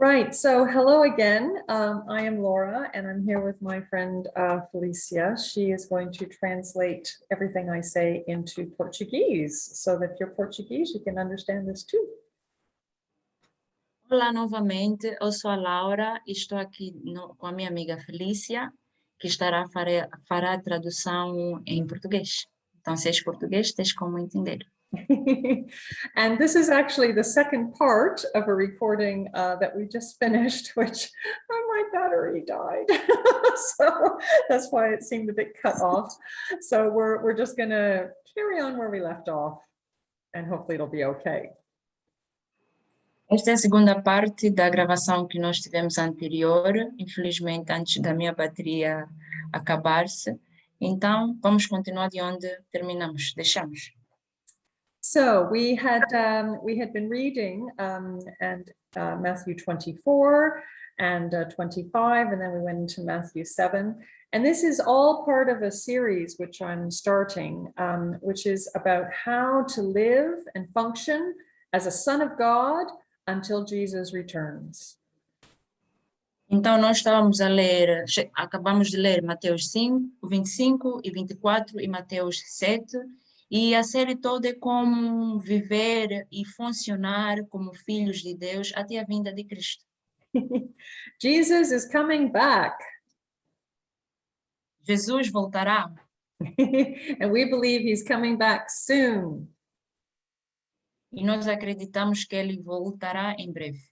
Right, so hello again. I am Laura and I'm here with my friend Felicia. She is going to translate everything I say into Portuguese so that if you're Portuguese, you can understand this too. Olá novamente, eu sou a Laura e estou aqui com a minha amiga Felícia, que fará a tradução em português. Então, se és português, tens como entender. And this is actually the second part of a recording that we just finished, which my battery died. So that's why it seemed a bit cut off. So we're just gonna carry on where we left off and hopefully it'll be okay. Esta é a segunda parte da gravação que nós tivemos anterior, infelizmente antes da minha bateria acabar-se. Então, vamos continuar de onde deixamos. So we had been reading Matthew 24 and 25, and then we went into Matthew 7. And this is all part of a series which I'm starting, which is about how to live and function as a son of God until Jesus returns. Então, nós acabamos de ler Mateus 5, 25 e 24 e Mateus 7, e a série toda é como viver e funcionar como filhos de Deus até a vinda de Cristo. Jesus is coming back. Jesus voltará. And we believe he's coming back soon. E nós acreditamos que ele voltará em breve.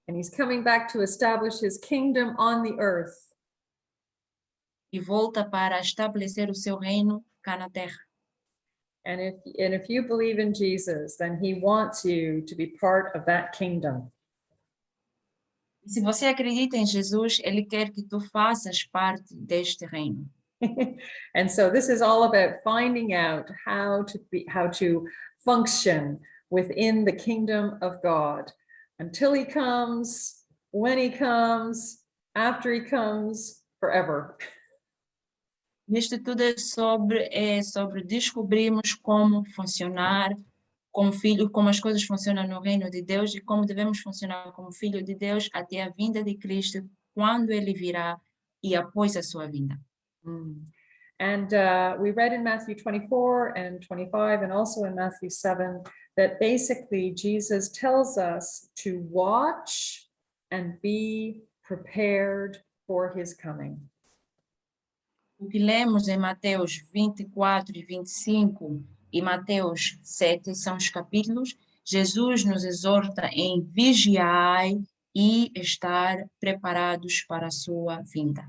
And he's coming back to establish his kingdom on the earth. E volta para estabelecer o seu reino cá na terra. And if you believe in Jesus, then he wants you to be part of that kingdom. E se você acredita em Jesus, ele quer que tu faças parte deste reino. And so this is all about finding out how to function within the kingdom of God until he comes, when he comes, after he comes, forever. Isto tudo é sobre descobrirmos como funcionar como filho, como as coisas funcionam no reino de Deus e como devemos funcionar como filho de Deus até a vinda de Cristo, quando ele virá e após a sua vinda. And we read in Matthew 24 and 25 and also in Matthew 7 that basically Jesus tells us to watch and be prepared for his coming. O que lemos em Mateus 24 e 25 e Mateus 7 são os capítulos. Jesus nos exorta em vigiar e estar preparados para a sua vinda.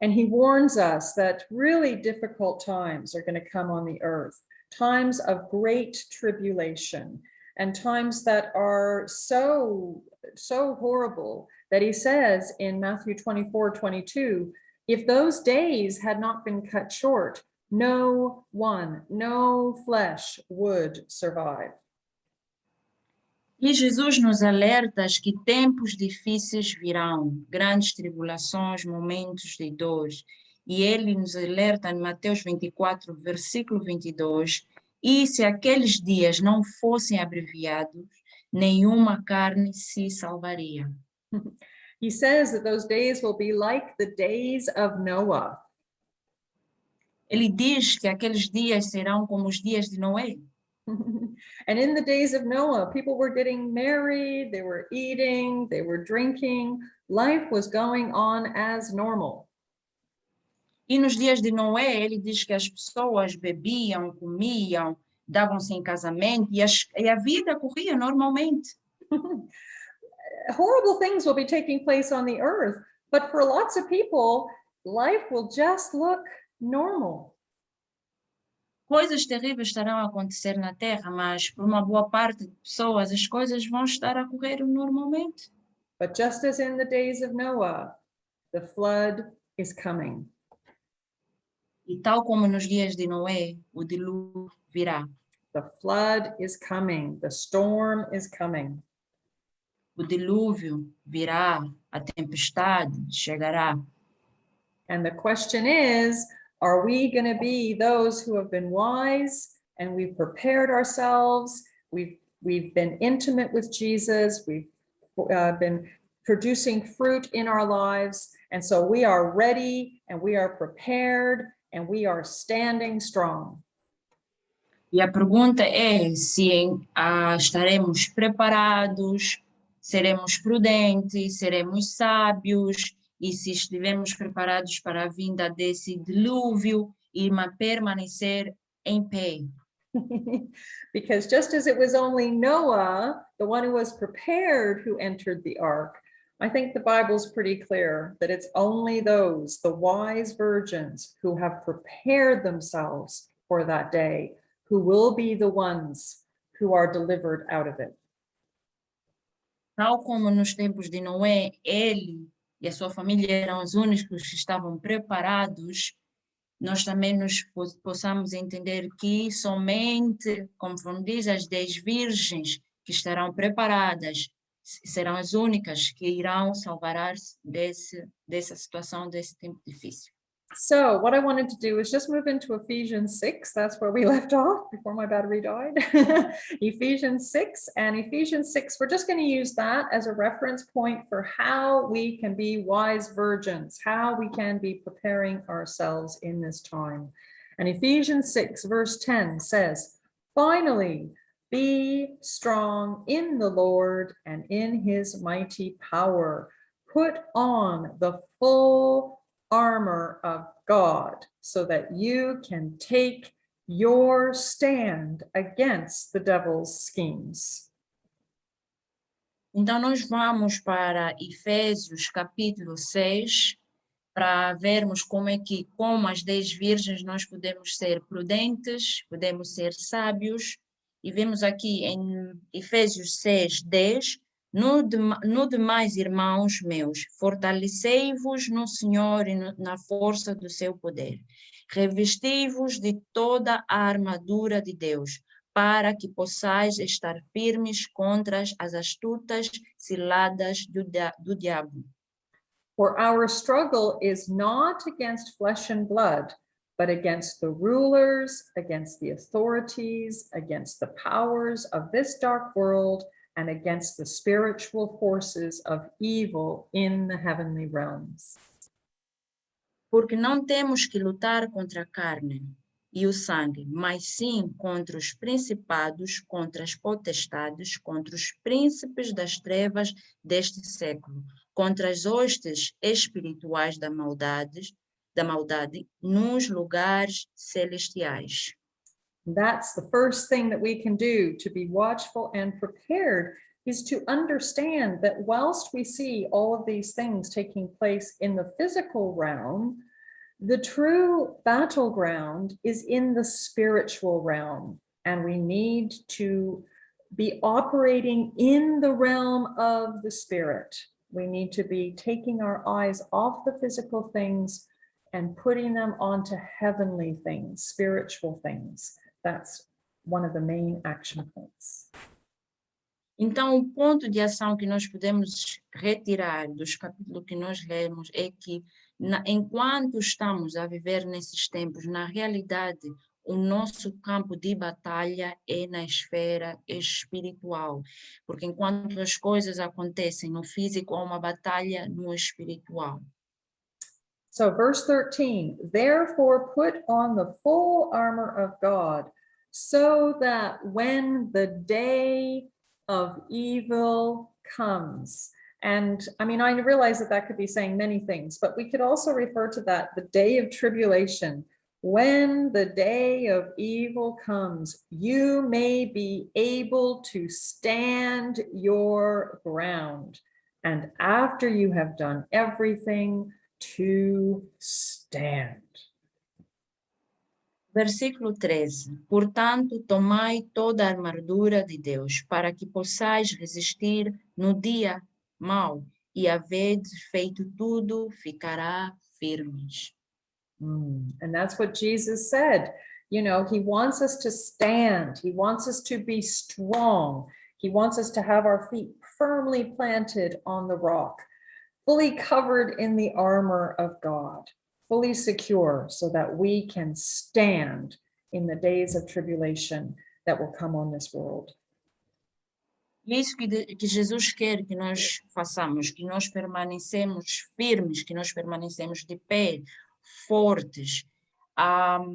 And he warns us that really difficult times are going to come on the earth, times of great tribulation, and times that are so horrible that he says in Matthew 24:22, if those days had not been cut short, no flesh would survive. E Jesus nos alerta que tempos difíceis virão, grandes tribulações, momentos de dor. E ele nos alerta em Mateus 24, versículo 22, e se aqueles dias não fossem abreviados, nenhuma carne se salvaria. He says that those days will be like the days of Noah. Ele diz que aqueles dias serão como os dias de Noé. And in the days of Noah, people were getting married, they were eating, they were drinking. Life was going on as normal. E nos dias de Noé, ele diz que as pessoas bebiam, comiam, davam-se em casamento e a vida corria normalmente. Horrible things will be taking place on the earth, but for lots of people, life will just look normal. Coisas terríveis estarão a acontecer na Terra, mas por uma boa parte de pessoas as coisas vão estar a correr normalmente. But just as in the days of Noah, the flood is coming. E tal como nos dias de Noé, o dilúvio virá. The flood is coming. The storm is coming. O dilúvio virá, a tempestade chegará. And the question is, are we going to be those who have been wise and we've prepared ourselves? We've been intimate with Jesus. been producing fruit in our lives. And so we are ready and we are prepared and we are standing strong. E a pergunta é se estaremos preparados, seremos prudentes, seremos sábios, e se estivermos preparados para a vinda desse dilúvio e permanecer em pé. Because just as it was only Noah, the one who was prepared, who entered the ark, I think the Bible's pretty clear that it's only those, the wise virgins, who have prepared themselves for that day, who will be the ones who are delivered out of it. Tal como nos tempos de Noé, ele e a sua família eram os únicos que estavam preparados, nós também possamos entender que somente, conforme diz, as 10 virgens que estarão preparadas serão as únicas que irão salvar-se dessa situação, desse tempo difícil. So what I wanted to do is just move into Ephesians 6. That's where we left off before my battery died. Ephesians 6, and Ephesians 6, we're just going to use that as a reference point for how we can be wise virgins, how we can be preparing ourselves in this time. And Ephesians 6 verse 10 says, "Finally, be strong in the Lord and in his mighty power. Put on the full armor of God so that you can take your stand against the devil's schemes." Então, nós vamos para Efésios capítulo 6, para vermos como as 10 virgens, nós podemos ser prudentes, podemos ser sábios, e vemos aqui em Efésios 6, 10, no demais, irmãos meus, fortalecei-vos no Senhor e na força do seu poder. Revesti-vos de toda a armadura de Deus, para que possais estar firmes contra as astutas ciladas do diabo. For our struggle is not against flesh and blood, but against the rulers, against the authorities, against the powers of this dark world, and against the spiritual forces of evil in the heavenly realms. Porque não temos que lutar contra a carne e o sangue, mas sim contra os principados, contra as potestades, contra os príncipes das trevas deste século, contra as hostes espirituais da maldade nos lugares celestiais. That's the first thing that we can do to be watchful and prepared, is to understand that whilst we see all of these things taking place in the physical realm, the true battleground is in the spiritual realm, and we need to be operating in the realm of the spirit. We need to be taking our eyes off the physical things and putting them onto heavenly things, spiritual things. That's one of the main action points. Então, o ponto de ação que nós podemos retirar dos capítulos que nós lemos é que, enquanto estamos a viver nesses tempos, na realidade, o nosso campo de batalha é na esfera espiritual, porque enquanto as coisas acontecem no físico, há uma batalha no espiritual. So verse 13, therefore put on the full armor of God, so that when the day of evil comes. And I mean, I realize that that could be saying many things, but we could also refer to that, the day of tribulation. When the day of evil comes, you may be able to stand your ground. And after you have done everything, to stand. Versículo 13. Portanto, tomai toda a armadura de Deus, para que possais resistir no dia mau, e havendo feito tudo, ficará firmes. And that's what Jesus said. You know, he wants us to stand. He wants us to be strong. He wants us to have our feet firmly planted on the rock, fully covered in the armor of God, fully secure, so that we can stand in the days of tribulation that will come on this world. É isso que Jesus quer que nós façamos, que nós permanecemos firmes, que nós permanecemos de pé, fortes, ah,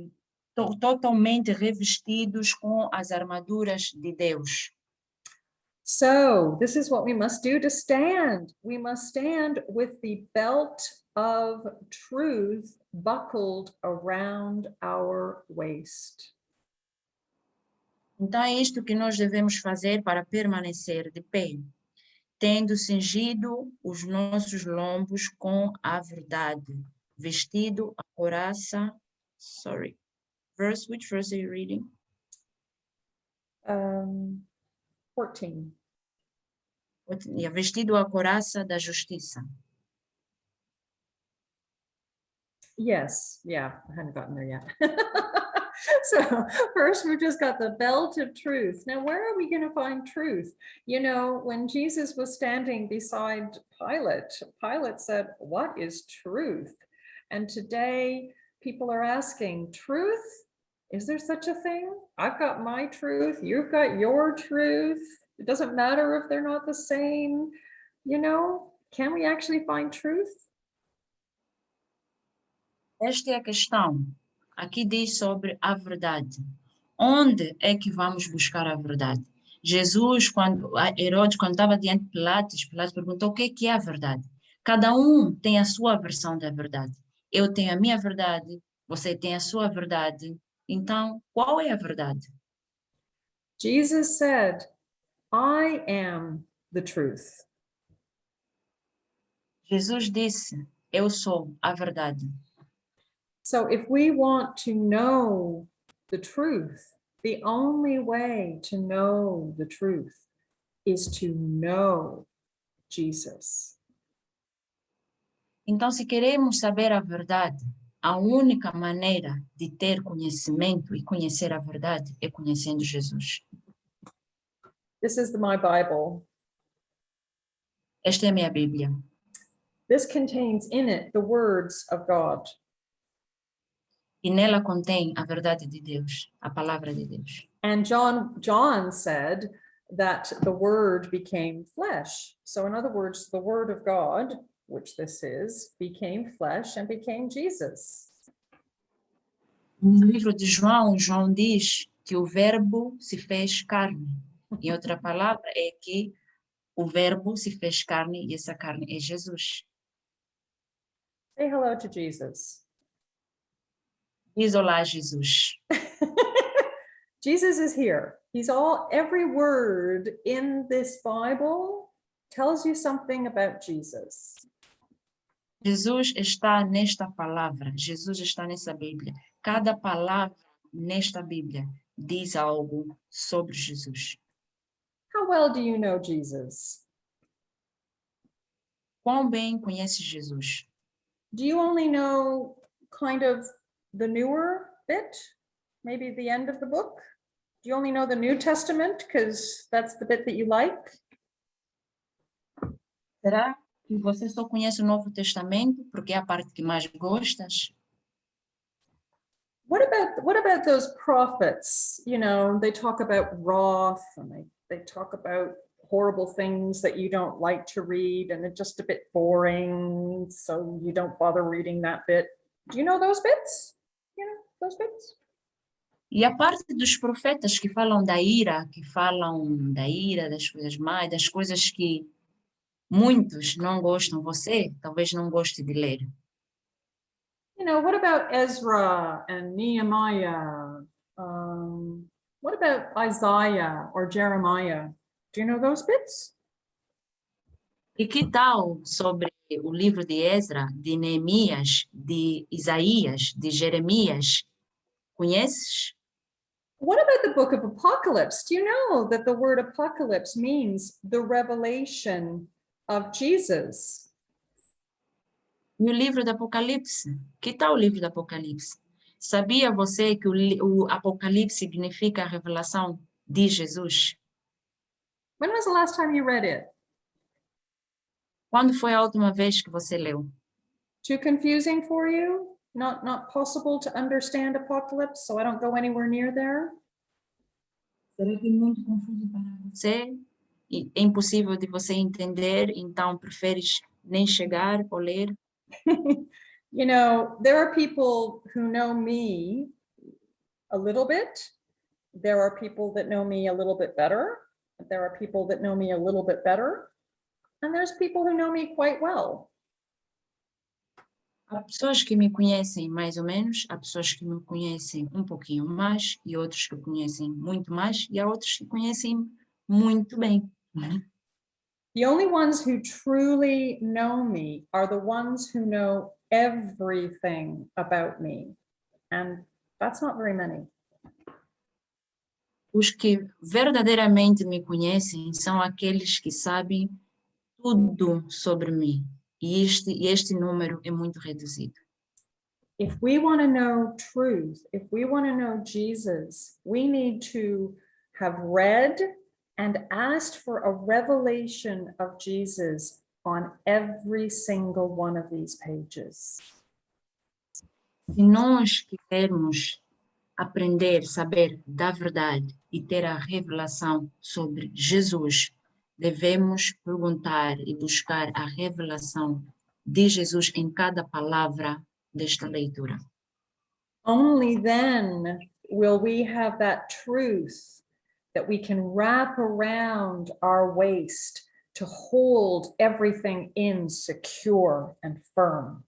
totalmente revestidos com as armaduras de Deus. So this is what we must do to stand. We must stand with the belt of truth buckled around our waist. Então é isto que nós devemos fazer para permanecer de pé, tendo cingido os nossos lombos com a verdade, vestido a couraça, which verse are you reading? 14. Vestido a couraça da justiça. Yes, yeah, I hadn't gotten there yet. So first we've just got the belt of truth. Now, where are we going to find truth? You know, when Jesus was standing beside Pilate, Pilate said, "What is truth?" And today people are asking, truth? Is there such a thing? I've got my truth. You've got your truth. It doesn't matter if they're not the same. You know, can we actually find truth? Esta é a questão. Aqui diz sobre a verdade. Onde é que vamos buscar a verdade? Jesus, Herodes, quando estava diante de Pilatos, Pilatos perguntou o que é a verdade. Cada um tem a sua versão da verdade. Eu tenho a minha verdade, você tem a sua verdade. Então, qual é a verdade? Jesus said, "I am the truth." Jesus disse, eu sou a verdade. So if we want to know the truth, the only way to know the truth is to know Jesus. Então, se queremos saber a verdade, a única maneira de ter conhecimento e conhecer a verdade é conhecendo Jesus. This is my Bible. Esta é a minha Bíblia. This contains in it the words of God. E nela contém a verdade de Deus, a palavra de Deus. And John said that the word became flesh. So in other words, the word of God, which this is, became flesh and became Jesus. No livro de João, João diz que o verbo se fez carne. Em outra palavra, é que o verbo se fez carne e essa carne é Jesus. Say hello to Jesus. Diz olá, Jesus. Jesus is here. Every word in this Bible tells you something about Jesus. Jesus está nesta palavra, Jesus está nessa Bíblia. Cada palavra nesta Bíblia diz algo sobre Jesus. How well do you know Jesus? Quão bem conhece Jesus? Do you only know kind of the newer bit? Maybe the end of the book? Do you only know the New Testament because that's the bit that you like? Será que você só conhece o Novo Testamento porque é a parte que mais gostas? What about those prophets? You know, they talk about wrath and they talk about horrible things that you don't like to read and it's just a bit boring, so you don't bother reading that bit. Do you know those bits? You know, those bits? E a parte dos profetas que falam da ira, das coisas más, das coisas que muitos não gostam, você talvez não goste de ler. You know, what about Ezra and Nehemiah? What about Isaiah or Jeremiah? Do you know those bits? E que tal sobre o livro de Esdra, de Neemias, de Isaías, de Jeremias? Conheces? What about the book of Apocalypse? Do you know that the word apocalypse means the revelation of Jesus? E o livro do Apocalipse? Que tal o livro do Apocalipse? Sabia você que o Apocalipse significa a revelação de Jesus? When was the last time you read it? Quando foi a última vez que você leu? Too confusing for you? Not possible to understand Apocalypse, so I don't go anywhere near there? Será que é muito confuso para você? é impossível de você entender, então preferes nem chegar ou ler? You know, there are people who know me a little bit. There are people that know me a little bit better. There are people that know me a little bit better. And there's people who know me quite well. Há pessoas que me conhecem mais ou menos, há pessoas que me conhecem um pouquinho mais, e outros que conhecem muito mais, e há outros que conhecem muito bem. The only ones who truly know me are the ones who know everything about me. And that's not very many. Os que verdadeiramente me conhecem são aqueles que sabem tudo sobre mim. E este número é muito reduzido. If we want to know truth, if we want to know Jesus, we need to have read and asked for a revelation of Jesus on every single one of these pages. Se nós quisermos aprender, saber da verdade e ter a revelação sobre Jesus, devemos perguntar e buscar a revelação de Jesus em cada palavra desta leitura. Only then will we have that truth that we can wrap around our waist to hold everything in secure and firm.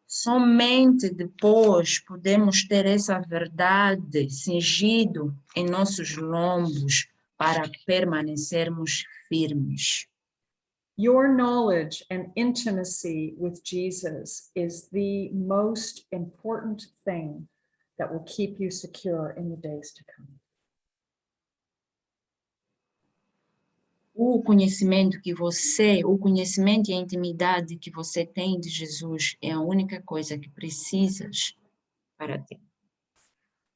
Somente depois podemos ter essa verdade cingido em nossos lombos para permanecermos firmes. Your knowledge and intimacy with Jesus is the most important thing that will keep you secure in the days to come. O conhecimento e a intimidade que você tem de Jesus é a única coisa que precisas para ter.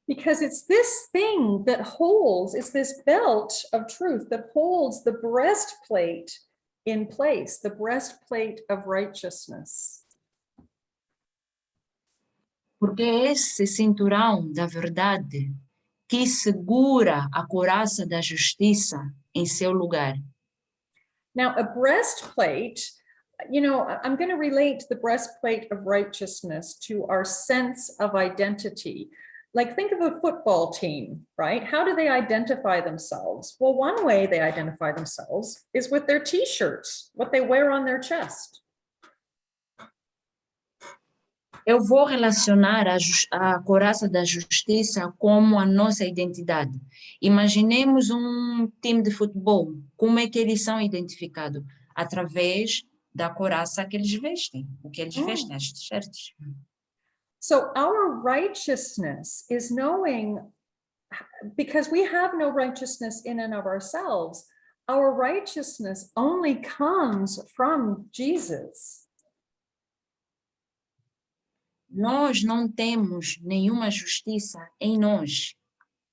Because it's this thing that holds, it's this belt of truth that holds the breastplate in place, the breastplate of righteousness. Porque é esse cinturão da verdade que segura a couraça da justiça em seu lugar. Now, a breastplate, you know, I'm going to relate the breastplate of righteousness to our sense of identity. Like, think of a football team, right? How do they identify themselves? Well, one way they identify themselves is with their t-shirts, what they wear on their chest. Eu vou relacionar a couraça da justiça como a nossa identidade. Imaginemos um time de futebol. Como é que eles são identificados? Através da couraça que eles vestem, o que eles vestem, as t-shirts. So our righteousness is knowing, because we have no righteousness in and of ourselves, our righteousness only comes from Jesus. Nós não temos nenhuma justiça em nós.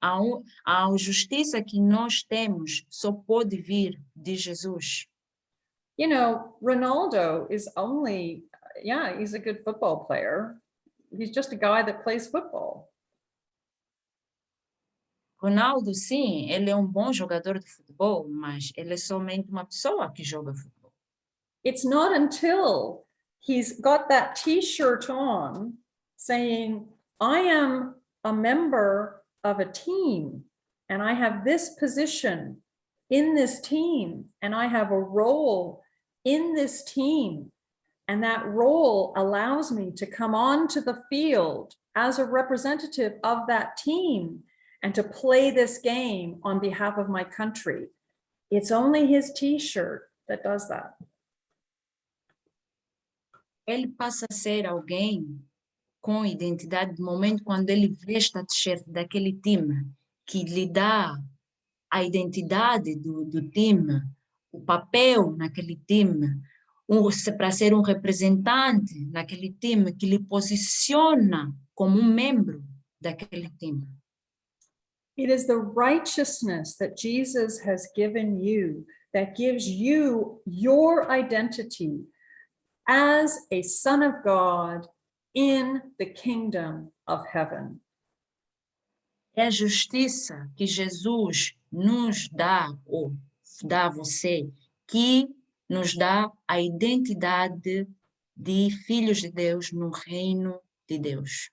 A justiça que nós temos só pode vir de Jesus. You know, Ronaldo is only, yeah, he's a good football player. He's just a guy that plays football. Ronaldo, sim, ele é um bom jogador de futebol, mas ele é somente uma pessoa que joga futebol. It's not until he's got that t-shirt on saying, I am a member of a team and I have this position in this team and I have a role in this team. And that role allows me to come onto the field as a representative of that team and to play this game on behalf of my country. It's only his t-shirt that does that. Ele passa a ser alguém com identidade no momento quando ele veste a t-shirt daquele time, que lhe dá a identidade do time, o papel naquele time, para ser um representante naquele time, que lhe posiciona como um membro daquele time. It is the righteousness that Jesus has given you that gives you your identity as a son of God in the kingdom of heaven. É a justiça que Jesus nos dá, ou dá a você, que nos dá a identidade de filhos de Deus no reino de Deus.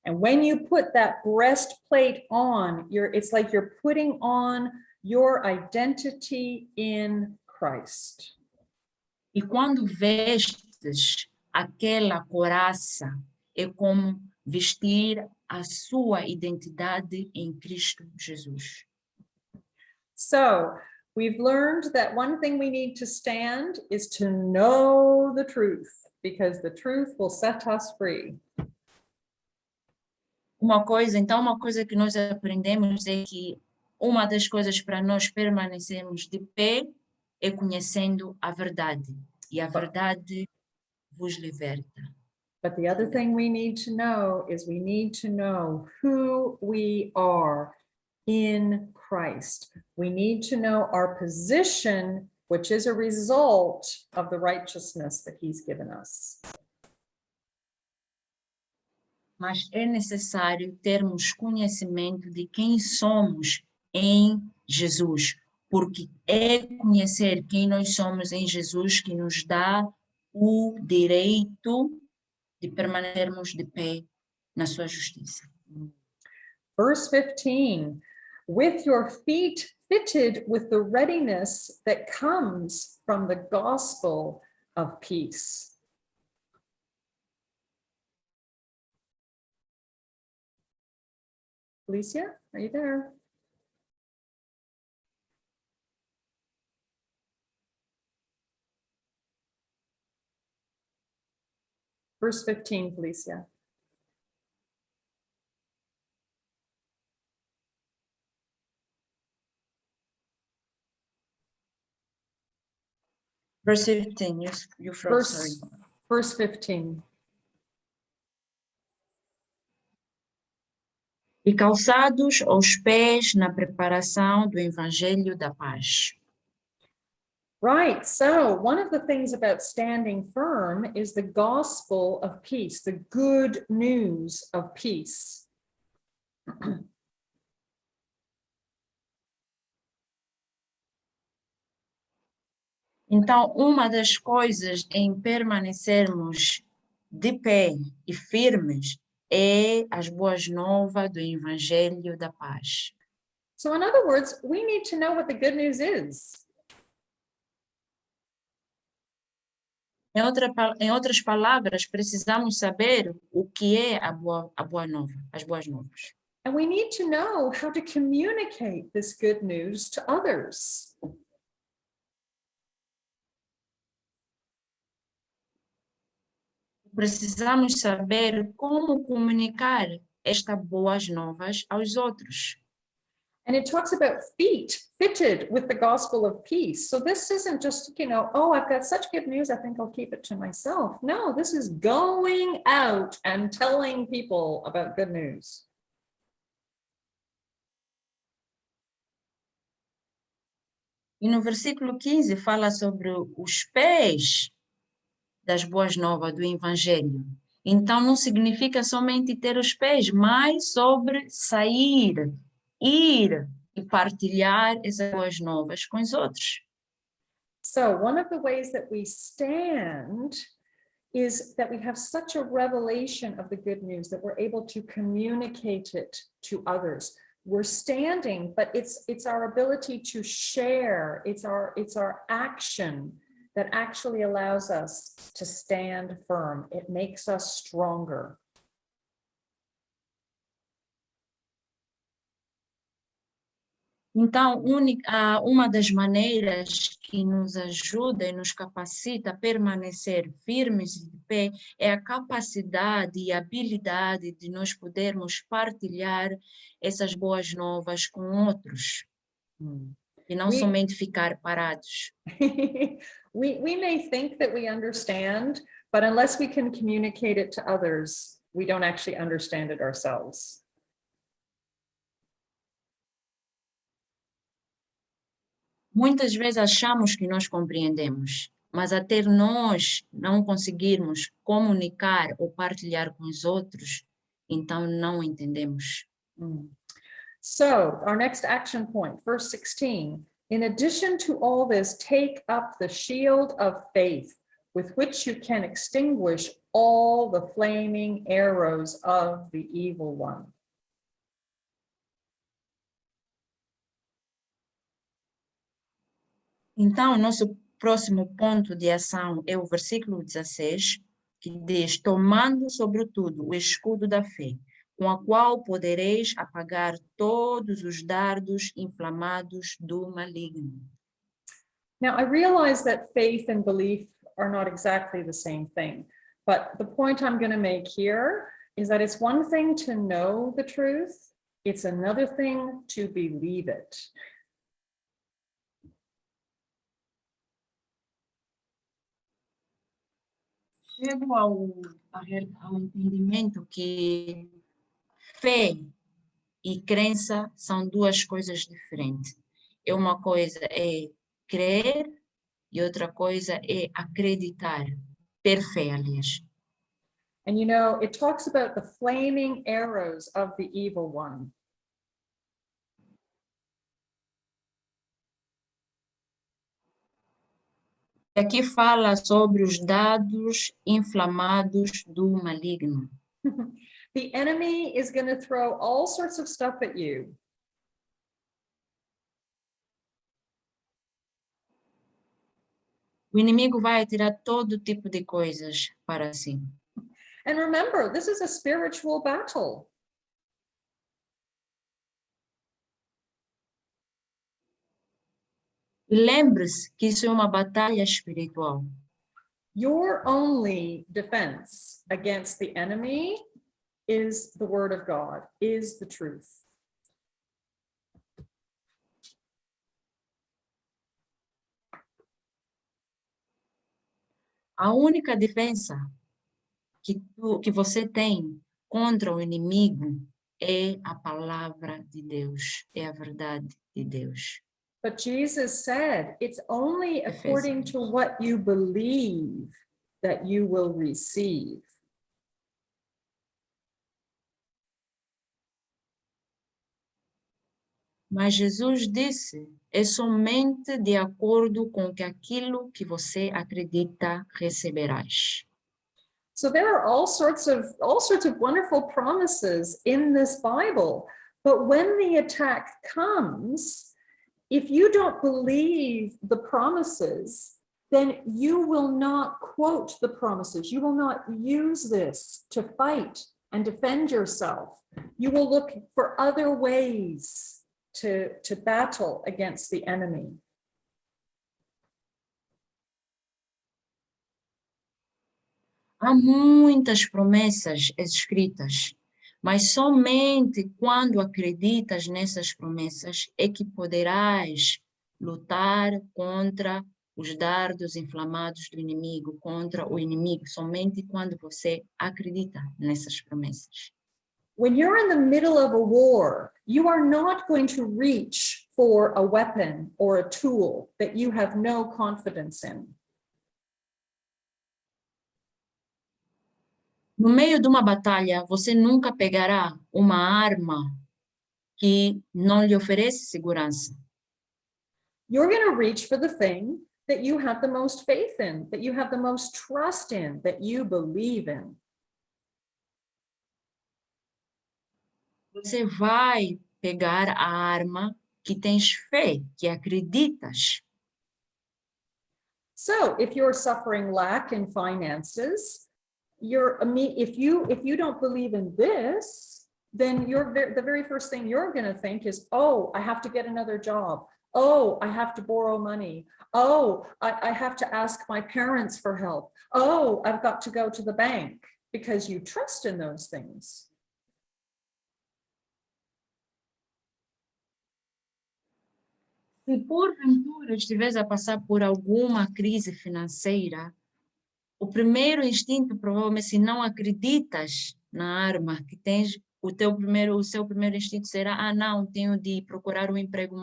And when you put that breastplate on, it's like you're putting on your identity in Christ. E quando vestes aquela couraça, é como vestir a sua identidade em Cristo Jesus. So we've learned that one thing we need to stand is to know the truth, because the truth will set us free. Uma coisa que nós aprendemos é que uma das coisas para nós permanecermos de pé é conhecendo a verdade. E a verdade vos liberta. But the other thing we need to know is we need to know who we are in Christ. We need to know our position, which is a result of the righteousness that he's given us. Mas é necessário termos conhecimento de quem somos em Jesus, porque é conhecer quem nós somos em Jesus que nos dá o direito de permanecermos de pé na sua justiça. Verse 15, with your feet fitted with the readiness that comes from the gospel of peace. Alicia, are you there? Verse 15, Felicia. Verse 15, you froze, sorry. Verse 15. E calçados aos pés na preparação do Evangelho da Paz. Right, so one of the things about standing firm is the gospel of peace, the good news of peace. Então, uma das coisas em permanecermos de pé e firmes é as boas novas do Evangelho da Paz. So in other words, we need to know what the good news is. Em outras palavras, precisamos saber o que é a boa nova, as boas novas. And we need to know how to communicate this good news to others. Precisamos saber como comunicar estas boas novas aos outros. And it talks about feet fitted with the gospel of peace. So this isn't just, oh, I've got such good news, I think I'll keep it to myself. No, this is going out and telling people about good news. E no versículo 15 fala sobre os pés das boas novas do Evangelho. Então não significa somente ter os pés, mas sobre sair, ir e partilhar essas boas novas com os outros. So one of the ways that we stand is that we have such a revelation of the good news that we're able to communicate it to others. We're standing, but it's our ability to share. It's our action that actually allows us to stand firm. It makes us stronger. Então, uma das maneiras que nos ajuda e nos capacita a permanecer firmes de pé é a capacidade e habilidade de nós podermos partilhar essas boas novas com outros. E não somente ficar parados. we may think that we understand, but unless we can communicate it to others, we don't actually understand it ourselves. Muitas vezes achamos que nós compreendemos, mas até nós não conseguirmos comunicar ou partilhar com os outros, então não entendemos. So our next action point, verse 16, in addition to all this, take up the shield of faith with which you can extinguish all the flaming arrows of the evil one. Então, o nosso próximo ponto de ação é o versículo 16, que diz: tomando sobretudo o escudo da fé, com a qual podereis apagar todos os dardos inflamados do maligno. Now, I realize that faith and belief are not exactly the same thing, but the point I'm going to make here is that it's one thing to know the truth, it's another thing to believe it. Chego ao entendimento que fé e crença são duas coisas diferentes. Uma coisa é crer e outra coisa é acreditar, ter fé, aliás. And you know, it talks about the flaming arrows of the evil one. Aqui fala sobre os dados inflamados do maligno. The enemy is going to throw all sorts of stuff at you. O inimigo vai tirar todo tipo de coisas para si. And remember, this is a spiritual battle. E lembre-se que isso é uma batalha espiritual. Your only defense against the enemy is the word of God, is the truth. A única defesa que você tem contra o inimigo é a palavra de Deus, é a verdade de Deus. But Jesus said, it's only according to what you believe that you will receive. Mas Jesus disse, é somente de acordo com aquilo que você acredita receberás. So there are all sorts of wonderful promises in this Bible, but when the attack comes, if you don't believe the promises, then you will not quote the promises. You will not use this to fight and defend yourself. You will look for other ways to battle against the enemy. Há muitas promessas escritas, mas somente quando acreditas nessas promessas é que poderás lutar contra os dardos inflamados do inimigo, contra o inimigo, somente quando você acredita nessas promessas. When you're in the middle of a war, you are not going to reach for a weapon or a tool that you have no confidence in. No meio de uma batalha, você nunca pegará uma arma que não lhe oferece segurança. You're going to reach for the thing that you have the most faith in, that you have the most trust in, that you believe in. Você vai pegar a arma que tens fé, que acreditas. So if you're suffering lack in finances, if you don't believe in this, then the very first thing you're going to think is, oh, I have to get another job. Oh, I have to borrow money. Oh, I have to ask my parents for help. Oh, I've got to go to the bank, because you trust in those things. Se porventura estiveres a passar por alguma crise financeira, o primeiro instinto, provavelmente, se não acreditas na arma que tens, o seu primeiro instinto será, não, tenho de procurar um emprego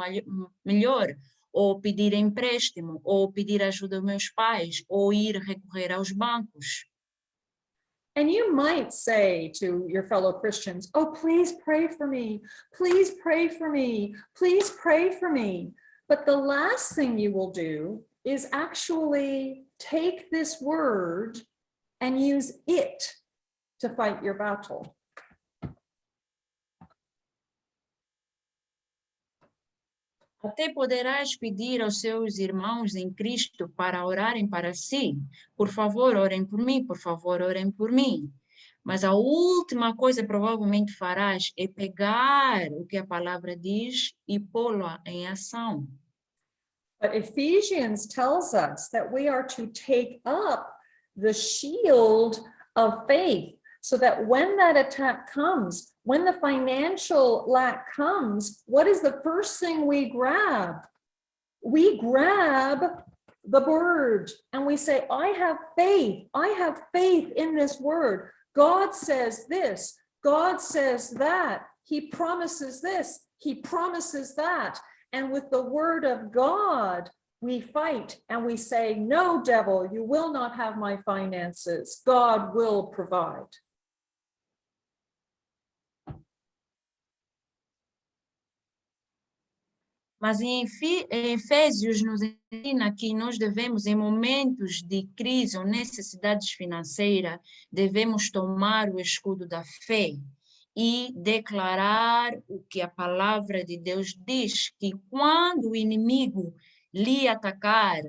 melhor, ou pedir empréstimo, ou pedir ajuda aos meus pais, ou ir recorrer aos bancos. And you might say to your fellow Christians, oh, please pray for me. Please pray for me. Please pray for me. But the last thing you will do is actually take this word and use it to fight your battle. Até poderás pedir aos seus irmãos em Cristo para orarem para si. Por favor, orem por mim, por favor, orem por mim. Mas a última coisa provavelmente farás é pegar o que a palavra diz e pô-lo em ação. But Ephesians tells us that we are to take up the shield of faith so that when that attack comes, when the financial lack comes, what is the first thing we grab? We grab the word and we say, I have faith. I have faith in this word. God says this. God says that. He promises this. He promises that. And with the word of God, we fight and we say, no, devil, you will not have my finances. God will provide. Mas em Efésios nos ensina que nós devemos, em momentos de crise ou necessidades financeiras, devemos tomar o escudo da fé e declarar o que a palavra de Deus diz, que quando o inimigo lhe atacar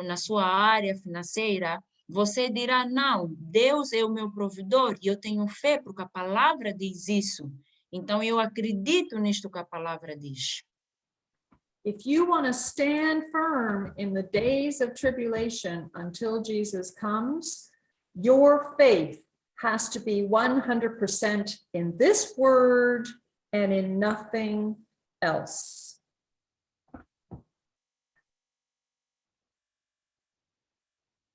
na sua área financeira, você dirá, não, Deus é o meu provedor e eu tenho fé porque a palavra diz isso. Então, eu acredito nisto que a palavra diz. If you want to stand firm in the days of tribulation until Jesus comes, your faith has to be 100% in this word and in nothing else.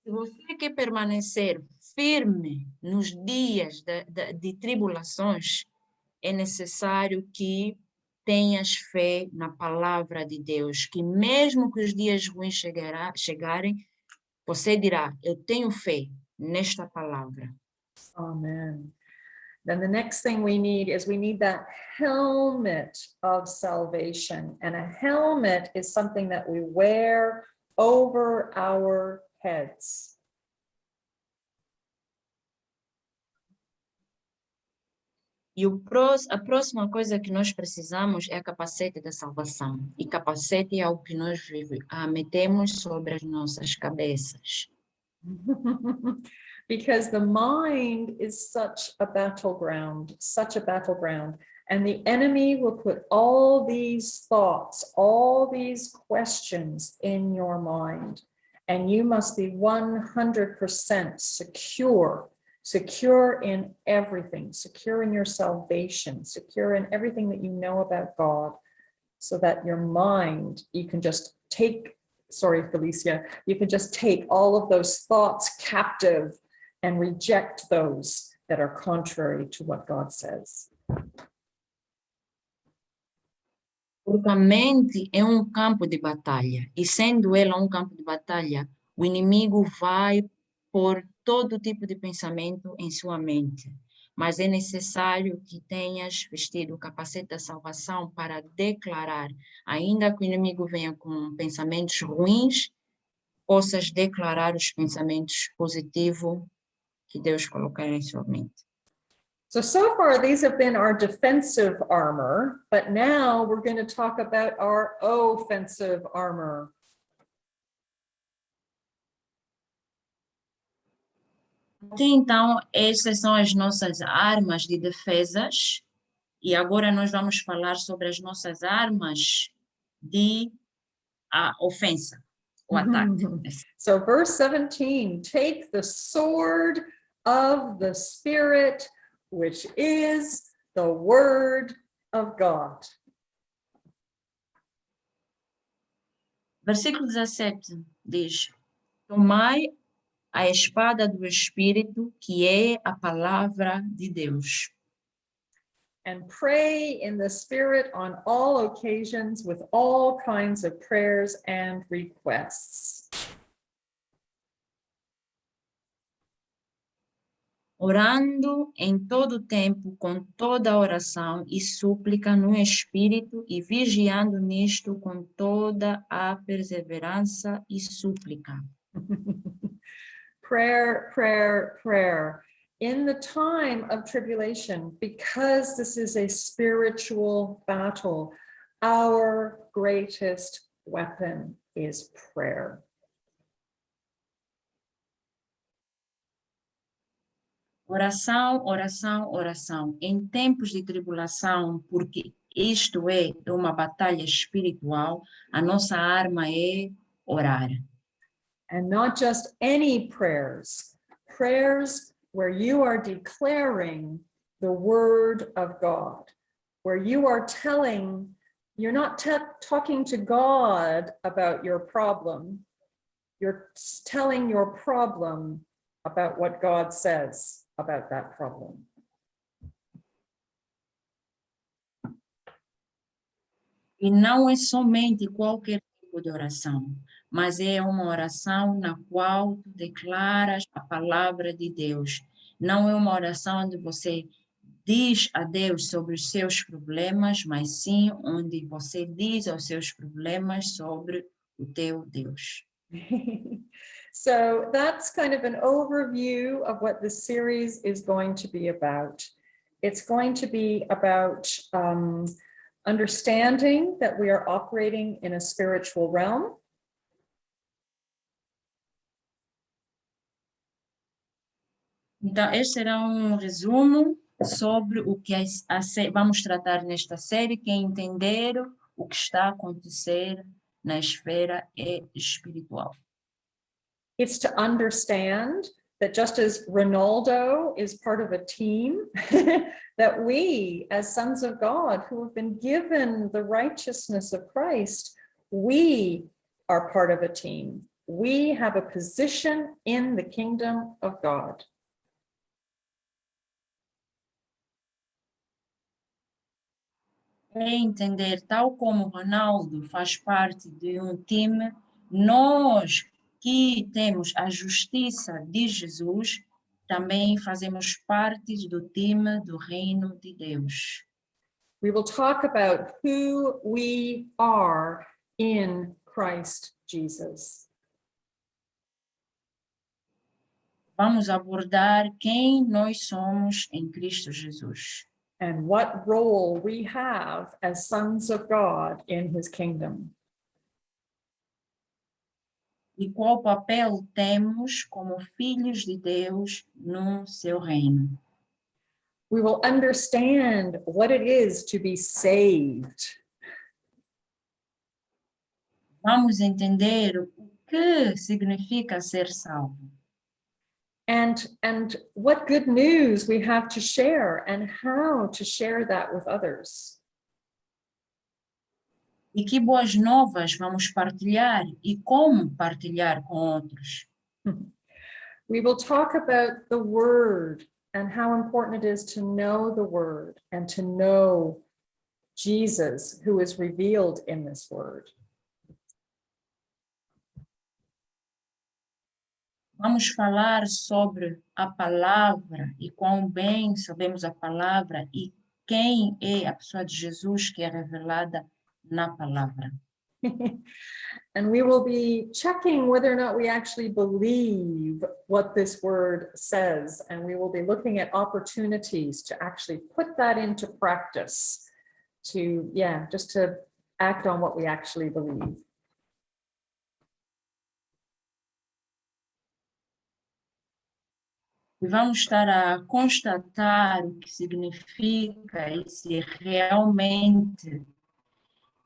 Se você quer permanecer firme nos dias de tribulações, é necessário que tenhas fé na palavra de Deus, que mesmo que os dias ruins chegarem, você dirá, eu tenho fé nesta palavra. Amen. Then the next thing we need is we need that helmet of salvation. And a helmet is something that we wear over our heads. E a próxima coisa que nós precisamos é a capacete da salvação. E capacete é algo que nós metemos sobre as nossas cabeças. Because the mind is such a battleground, and the enemy will put all these thoughts, all these questions in your mind, and you must be 100% secure in everything, secure in your salvation, secure in everything that you know about God, so that your mind, you can just take, sorry, Felicia, you can just take all of those thoughts captive and reject those that are contrary to what God says. Porque a mente é campo de batalha, e sendo ela campo de batalha, o inimigo vai pôr todo tipo de pensamento em sua mente. Mas é necessário que tenhas vestido o capacete da salvação para declarar, ainda que o inimigo venha com pensamentos ruins, possas declarar os pensamentos positivos que Deus colocar em sua mente. So far, these have been our defensive armor, but now we're going to talk about our offensive armor. Até então, essas são as nossas armas de defesas, e agora nós vamos falar sobre as nossas armas de ofensa, o ataque. So verse 17, take the sword of the Spirit, which is the word of God. Versículo 17 diz, tomai a espada do Espírito, que é a palavra de Deus. And pray in the Spirit on all occasions with all kinds of prayers and requests. orando em todo tempo com toda oração e súplica no Espírito e vigiando nisto com toda a perseverança e súplica. Prayer, prayer, prayer. In the time of tribulation, because this is a spiritual battle, our greatest weapon is prayer. Oração, oração, oração. Em tempos de tribulação, porque isto é uma batalha espiritual, a nossa arma é orar. And not just any prayers, prayers where you are declaring the word of God, where you are telling, you're not talking to God about your problem, you're telling your problem about what God says about that problem. E não é somente qualquer tipo de oração, mas é uma oração na qual tu declaras a palavra de Deus. Não é uma oração onde você diz a Deus sobre os seus problemas, mas sim onde você diz aos seus problemas sobre o teu Deus. So that's kind of an overview of what this series is going to be about. It's going to be about understanding that we are operating in a spiritual realm. Então, este será um resumo sobre o que vamos tratar nesta série, que é entender o que está a acontecer na esfera espiritual. It's to understand that just as Ronaldo is part of a team, that we, as sons of God, who have been given the righteousness of Christ, we are part of a team. We have a position in the kingdom of God. É entender, tal como Ronaldo faz parte de um time, nós que temos a justiça de Jesus, também fazemos parte do time do reino de Deus. We will talk about who we are in Christ Jesus. Vamos abordar quem nós somos em Cristo Jesus. And what role we have as sons of God in his kingdom. E qual papel temos como filhos de Deus no seu reino. We will understand what it is to be saved. Vamos entender o que significa ser salvo. And what good news we have to share and how to share that with others. E que boas novas vamos partilhar e como partilhar com outros. We will talk about the word and how important it is to know the word and to know Jesus, who is revealed in this word. Vamos falar sobre a palavra e quão bem sabemos a palavra e quem é a pessoa de Jesus que é revelada na palavra. And we will be checking whether or not we actually believe what this word says. And we will be looking at opportunities to actually put that into practice, to, just to act on what we actually believe. E vamos estar a constatar o que significa e se realmente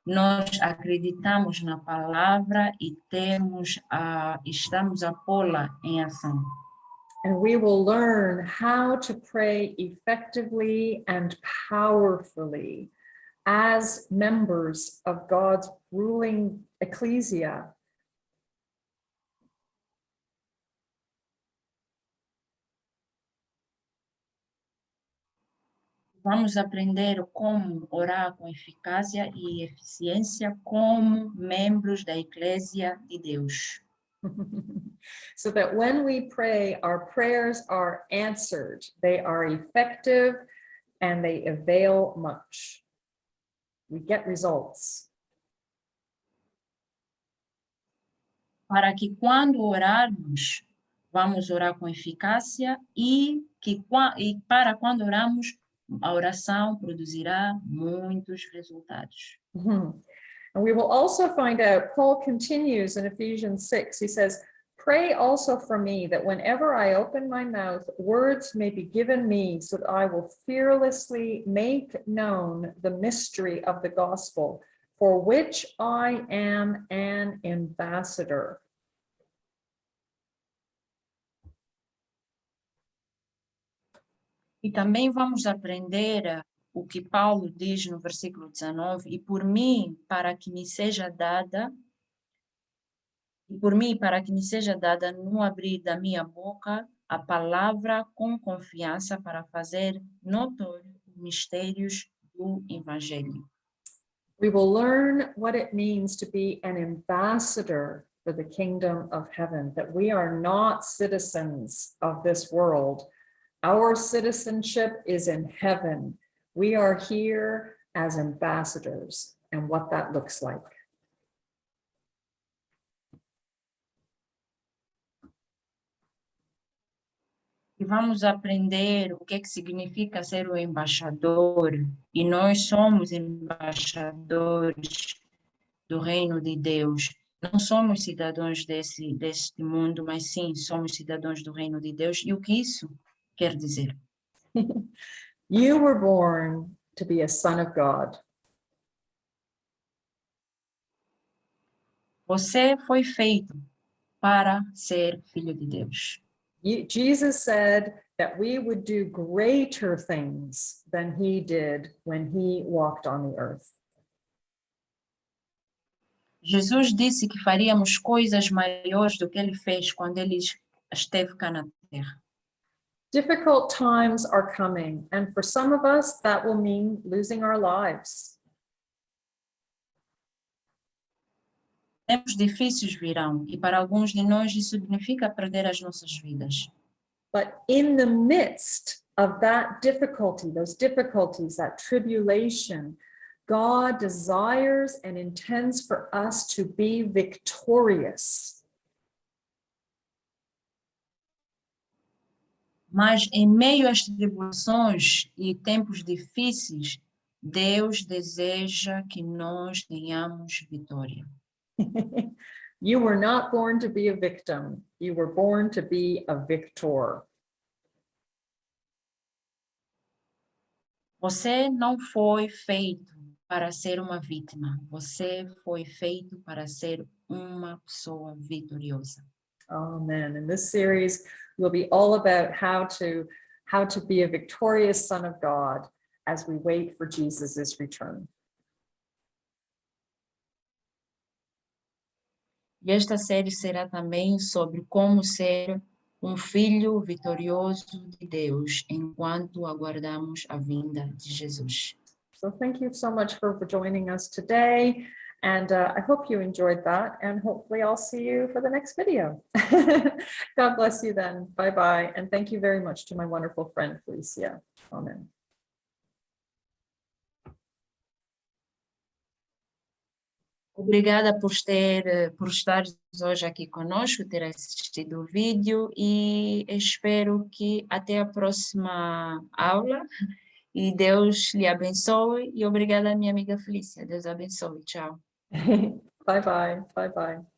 nós acreditamos na palavra e estamos a pô-la em ação. And we will learn how to pray effectively and powerfully as members of God's ruling ecclesia. Vamos aprender como orar com eficácia e eficiência como membros da Eclésia de Deus. So that when we pray, our prayers are answered, they are effective, and they avail much. We get results. Para que quando orarmos, vamos orar com eficácia e para quando oramos, a oração produzirá muitos resultados. Mhm. And we will also find out, Paul continues in Ephesians 6, he says, pray also for me that whenever I open my mouth, words may be given me so that I will fearlessly make known the mystery of the gospel, for which I am an ambassador. E também vamos aprender o que Paulo diz no versículo 19, e por mim, para que me seja dada no abrir da minha boca a palavra com confiança para fazer notório os mistérios do Evangelho. We will learn what it means to be an ambassador for the kingdom of heaven, that we are not citizens of this world. Our citizenship is in heaven. We are here as ambassadors, and what that looks like. E vamos aprender o que significa ser o embaixador, e nós somos embaixadores do reino de Deus. Não somos cidadãos deste mundo, mas sim, somos cidadãos do reino de Deus. E o que isso quer dizer? You were born to be a son of God. Você foi feito para ser filho de Deus. Jesus said that we would do greater things than he did when he walked on the earth. Jesus disse que faríamos coisas maiores do que ele fez quando ele esteve cá na terra. Difficult times are coming, and for some of us, that will mean losing our lives. Tempos difíceis virão, e para alguns de nós isso significa perder as nossas vidas. But in the midst of that difficulty, those difficulties, that tribulation, God desires and intends for us to be victorious. Mas em meio às tribulações e tempos difíceis, Deus deseja que nós tenhamos vitória. You were not born to be a victim. You were born to be a victor. Você não foi feito para ser uma vítima. Você foi feito para ser uma pessoa vitoriosa. Amen. And this series will be all about how to be a victorious son of God as we wait for Jesus's return. E esta série será também sobre como ser um filho vitorioso de Deus enquanto aguardamos a vinda de Jesus. So thank you so much for joining us today. And I hope you enjoyed that, and hopefully I'll see you for the next video. God bless you then. Bye-bye. And thank you very much to my wonderful friend, Felicia. Amen. Obrigada por estar hoje aqui conosco, ter assistido o vídeo, e espero que até a próxima aula, e Deus lhe abençoe, e obrigada, minha amiga Felícia. Deus abençoe. Tchau. Bye-bye. Bye-bye.